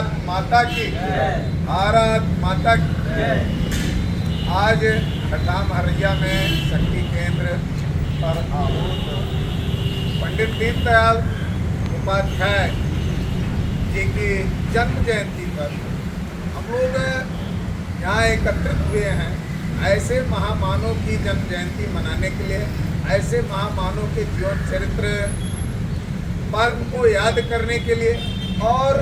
भारत माता की, भारत माता की। आज हरैया में शक्ति केंद्र पर आहूत पंडित दीनदयाल उपाध्याय जी की जन्म जयंती पर हम लोग यहाँ एकत्रित हुए हैं। ऐसे महामानव की जन्म जयंती मनाने के लिए, ऐसे महामानव के जीवन चरित्र पर्व को याद करने के लिए, और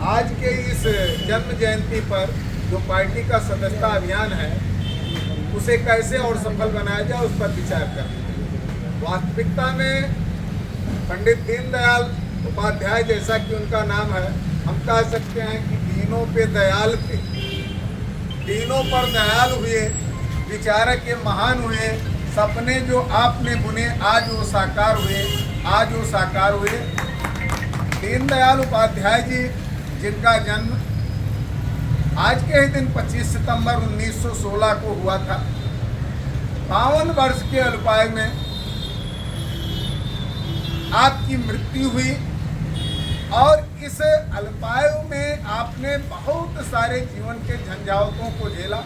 आज के इस जन्म जयंती पर जो पार्टी का सदस्यता अभियान है उसे कैसे और सफल बनाया जाए उस पर विचार करना। वास्तविकता में पंडित दीनदयाल उपाध्याय, जैसा कि उनका नाम है, हम कह सकते हैं कि दीनों पे दयाल थे, दीनों पर दयाल हुए, विचारक ये महान हुए। सपने जो आपने बुने आज वो साकार हुए, आज वो साकार हुए। दीनदयाल उपाध्याय जी जिनका जन्म आज के ही दिन 25 सितंबर 1916 को हुआ था, 52 वर्ष के अल्पायु में आपकी मृत्यु हुई। और इस अल्पायु में आपने बहुत सारे जीवन के झंझावातों को झेला।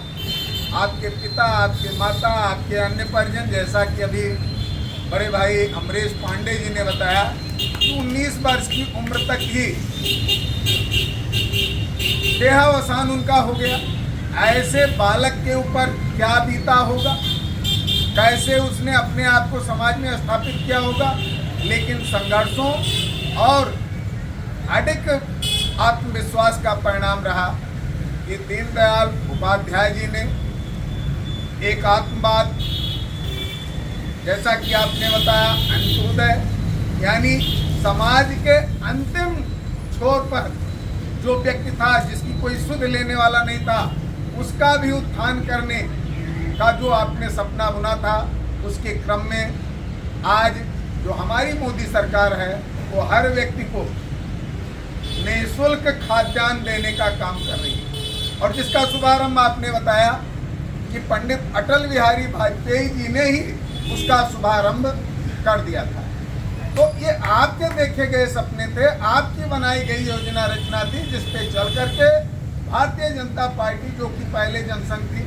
आपके पिता, आपके माता, आपके अन्य परिजन, जैसा कि अभी बड़े भाई अमरीश पांडे जी ने बताया कि 19 वर्ष की उम्र तक ही देहावसान उनका हो गया। ऐसे बालक के ऊपर क्या बीता होगा, कैसे उसने अपने आप को समाज में स्थापित किया होगा। लेकिन संघर्षों और अडिग आत्मविश्वास का परिणाम रहा कि दीनदयाल उपाध्याय जी ने एक आत्मवाद, जैसा कि आपने बताया, अंत्योदय, यानी समाज के अंतिम छोर पर जो व्यक्ति था, जिसकी कोई सुध लेने वाला नहीं था, उसका भी उत्थान करने का जो आपने सपना बुना था, उसके क्रम में आज जो हमारी मोदी सरकार है वो हर व्यक्ति को निःशुल्क खाद्यान्न देने का काम कर रही है। और जिसका शुभारंभ आपने बताया कि पंडित अटल बिहारी वाजपेयी जी ने ही उसका शुभारंभ कर दिया था। तो ये आपके देखे गए सपने थे, आपकी बनाई गई योजना रचना थी, जिस पे चल करके भारतीय जनता पार्टी, जो कि पहले जनसंघ थी,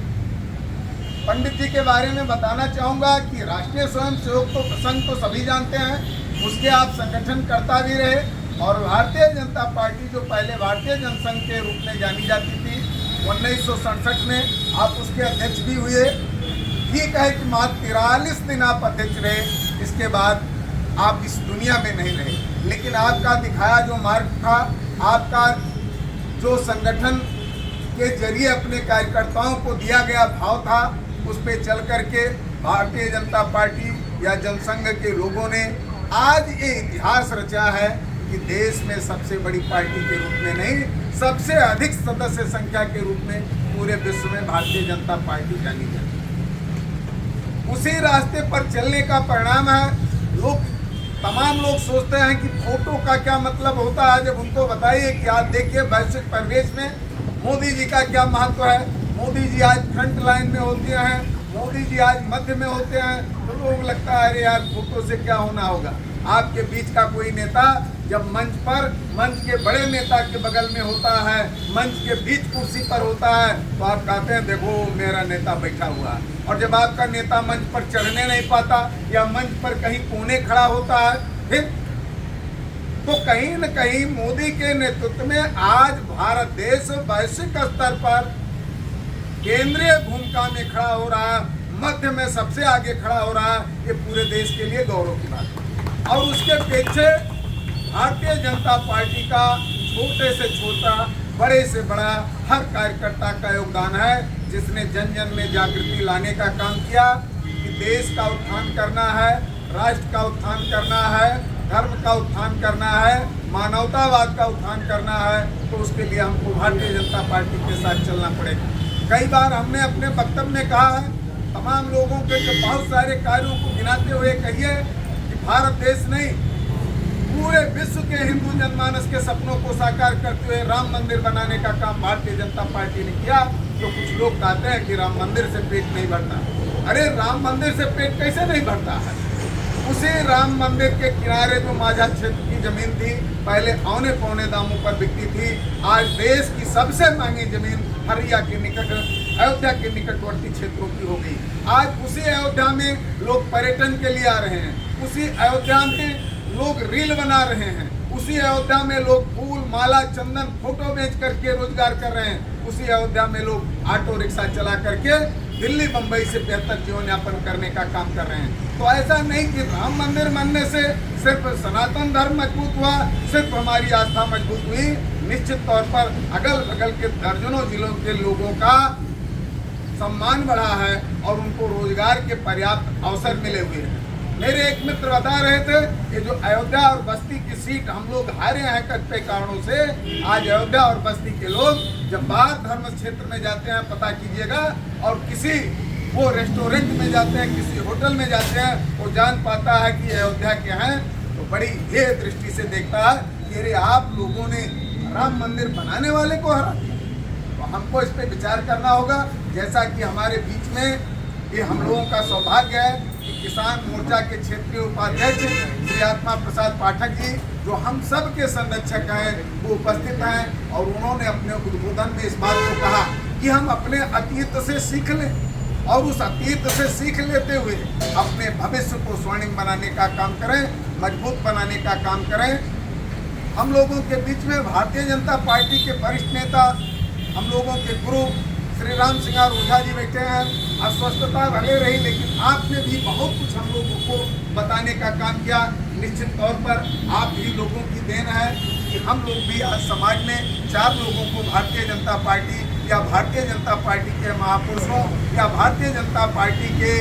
पंडित जी के बारे में बताना चाहूँगा कि राष्ट्रीय स्वयंसेवक संघ तो सभी जानते हैं, उसके आप संगठनकर्ता भी रहे। और भारतीय जनता पार्टी जो पहले भारतीय जनसंघ के रूप में जानी जाती थी, 1967 में आप उसके अध्यक्ष भी हुए। ठीक है कि मात्र 43 दिन आप अध्यक्ष रहे, इसके बाद आप इस दुनिया में नहीं रहे। लेकिन आपका दिखाया जो मार्ग था, आपका जो संगठन के जरिए अपने कार्यकर्ताओं को दिया गया भाव था, उस पे चल करके भारतीय जनता पार्टी या जनसंघ के लोगों ने आज ये इतिहास रचा है कि देश में सबसे बड़ी पार्टी के रूप में नहीं, सबसे अधिक सदस्य संख्या के रूप में पूरे विश्व में भारतीय जनता पार्टी जानी जाती है। उसी रास्ते पर चलने का परिणाम है। तमाम लोग सोचते हैं कि फोटो का क्या मतलब होता है। जब उनको बताइए कि आज देखिए वैश्विक परिवेश में मोदी जी का क्या महत्व है, मोदी जी आज फ्रंट लाइन में होते हैं, मोदी जी आज मध्य में होते हैं, तो लोग लगता है अरे यार फोटो से क्या होना होगा। आपके बीच का कोई नेता जब मंच पर, मंच के बड़े नेता के बगल में होता है, मंच के बीच कुर्सी पर होता है, तो आप कहते हैं देखो मेरा नेता बैठा हुआ है। और जब आपका नेता मंच पर चढ़ने नहीं पाता या मंच पर कहीं कोने खड़ा होता है, फिर तो कहीं न कहीं मोदी के नेतृत्व में आज भारत देश वैश्विक स्तर पर केंद्रीय भूमिका में खड़ा हो रहा है, मध्य में सबसे आगे खड़ा हो रहा है। ये पूरे देश के लिए गौरव की बात है। और उसके पीछे भारतीय जनता पार्टी का छोटे से छोटा, बड़े से बड़ा हर कार्यकर्ता का योगदान है, जिसने जन जन में जागृति लाने का काम किया कि देश का उत्थान करना है, राष्ट्र का उत्थान करना है, धर्म का उत्थान करना है, मानवतावाद का उत्थान करना है। तो उसके लिए हमको भारतीय जनता पार्टी के साथ चलना पड़ेगा। कई बार हमने अपने वक्तव्य में कहा है, तमाम लोगों के जो बहुत सारे कार्यों को गिनाते हुए कहिए कि भारत देश नहीं, पूरे विश्व के हिंदू जनमानस के सपनों को साकार करते हुए राम मंदिर बनाने का काम भारतीय जनता पार्टी ने किया। तो कुछ लोग कहते हैं कि राम मंदिर से पेट नहीं भरता। अरे राम मंदिर से पेट कैसे नहीं भरता है? उसी राम मंदिर के किनारे जो माझा क्षेत्र की जमीन थी, पहले औने पौने दामों पर बिकती थी, आज देश की सबसे महंगी जमीन हरिया के निकट, अयोध्या के निकटवर्ती क्षेत्रों की हो गई। आज उसी अयोध्या में लोग पर्यटन के लिए आ रहे हैं, उसी अयोध्या में लोग रील बना रहे हैं, उसी अयोध्या में लोग फूल माला चंदन फोटो बेच करके रोजगार कर रहे हैं, उसी अयोध्या में लोग ऑटो रिक्शा चला करके दिल्ली बम्बई से बेहतर जीवन यापन करने का काम कर रहे हैं। तो ऐसा नहीं कि राम मंदिर बनने से सिर्फ सनातन धर्म मजबूत हुआ, सिर्फ हमारी आस्था मजबूत हुई। निश्चित तौर पर अगल बगल के दर्जनों जिलों के लोगों का सम्मान बढ़ा है और उनको रोजगार के पर्याप्त अवसर मिले हुए हैं। मेरे एक मित्र बता रहे थे कि जो अयोध्या और बस्ती की सीट हम लोग हारे हैं कई कारणों से, आज अयोध्या और बस्ती के लोग जब बाहर धर्म क्षेत्र में जाते हैं, पता कीजिएगा, और किसी वो रेस्टोरेंट में जाते हैं, किसी होटल में जाते हैं, वो जान पाता है कि अयोध्या के हैं, तो बड़ी हेय दृष्टि से देखता है कि अरे आप लोगों ने राम मंदिर बनाने वाले को हरा दिया। तो हमको इस पर विचार करना होगा। जैसा कि हमारे बीच में ये हम लोगों का सौभाग्य है कि किसान मोर्चा के क्षेत्रीय उपाध्यक्ष श्री आत्मा प्रसाद पाठक जी, जो हम सब के संरक्षक हैं, वो उपस्थित हैं और उन्होंने अपने उद्बोधन में इस बात को कहा कि हम अपने अतीत से सीख लें और उस अतीत से सीख लेते हुए अपने भविष्य को स्वर्णिम बनाने का काम करें, मजबूत बनाने का काम करें। हम लोगों के बीच में भारतीय जनता पार्टी के वरिष्ठ नेता, हम लोगों के गुरु श्री राम सिंगार ओझा जी बैठे हैं। अस्वस्थता भले रही, लेकिन आपने भी बहुत कुछ हम लोगों को बताने का काम किया। निश्चित तौर पर आप भी लोगों की देन है कि हम लोग भी आज समाज में 4 लोगों को भारतीय जनता पार्टी या भारतीय जनता पार्टी के महापुरुषों या भारतीय जनता पार्टी के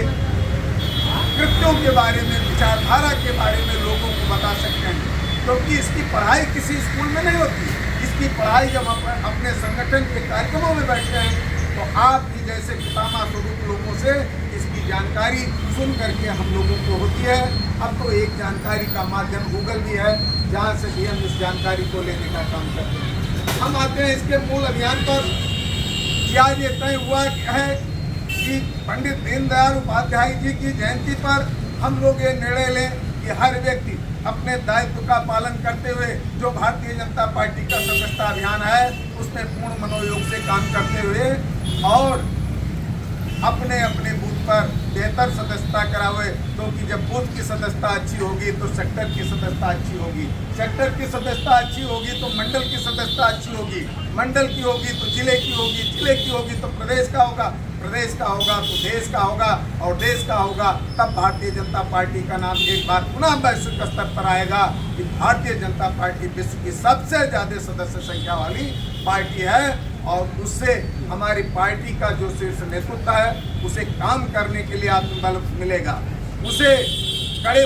कृत्यों के बारे में, विचारधारा के बारे में लोगों को बता सकते हैं, क्योंकि इसकी पढ़ाई किसी स्कूल में नहीं होती। इसकी पढ़ाई जब हम अपने संगठन के कार्यक्रमों में बैठते हैं तो आप भी जैसे पितामह स्वरूप लोगों से इसकी जानकारी सुन करके हम लोगों को होती है। अब तो एक जानकारी का माध्यम गूगल भी है, जहाँ से भी हम इस जानकारी को लेने का काम करते हैं। हम आते हैं इसके मूल अभियान पर। आज ये तय हुआ है कि पंडित दीनदयाल उपाध्याय जी की जयंती पर हम लोग ये निर्णय लें कि हर व्यक्ति अपने दायित्व का पालन करते हुए जो भारतीय जनता पार्टी का सदस्यता अभियान है उसमें पूर्ण मनोयोग से काम करते हुए और अपने अपने बूथ पर बेहतर सदस्यता करावे, क्योंकि जब बूथ की सदस्यता अच्छी होगी तो सेक्टर की सदस्यता अच्छी होगी, सेक्टर की सदस्यता अच्छी होगी तो मंडल की सदस्यता अच्छी होगी, मंडल की होगी तो जिले की होगी, जिले की होगी तो प्रदेश का होगा, प्रदेश का होगा तो देश का होगा और देश का होगा तब भारतीय जनता पार्टी का नाम एक बार पुनः वैश्विक स्तर पर आएगा कि भारतीय जनता पार्टी विश्व की सबसे ज़्यादा सदस्य संख्या वाली पार्टी है। और उससे हमारी पार्टी का जो शीर्ष नेतृत्व है उसे काम करने के लिए आत्मबल मिलेगा, उसे कड़े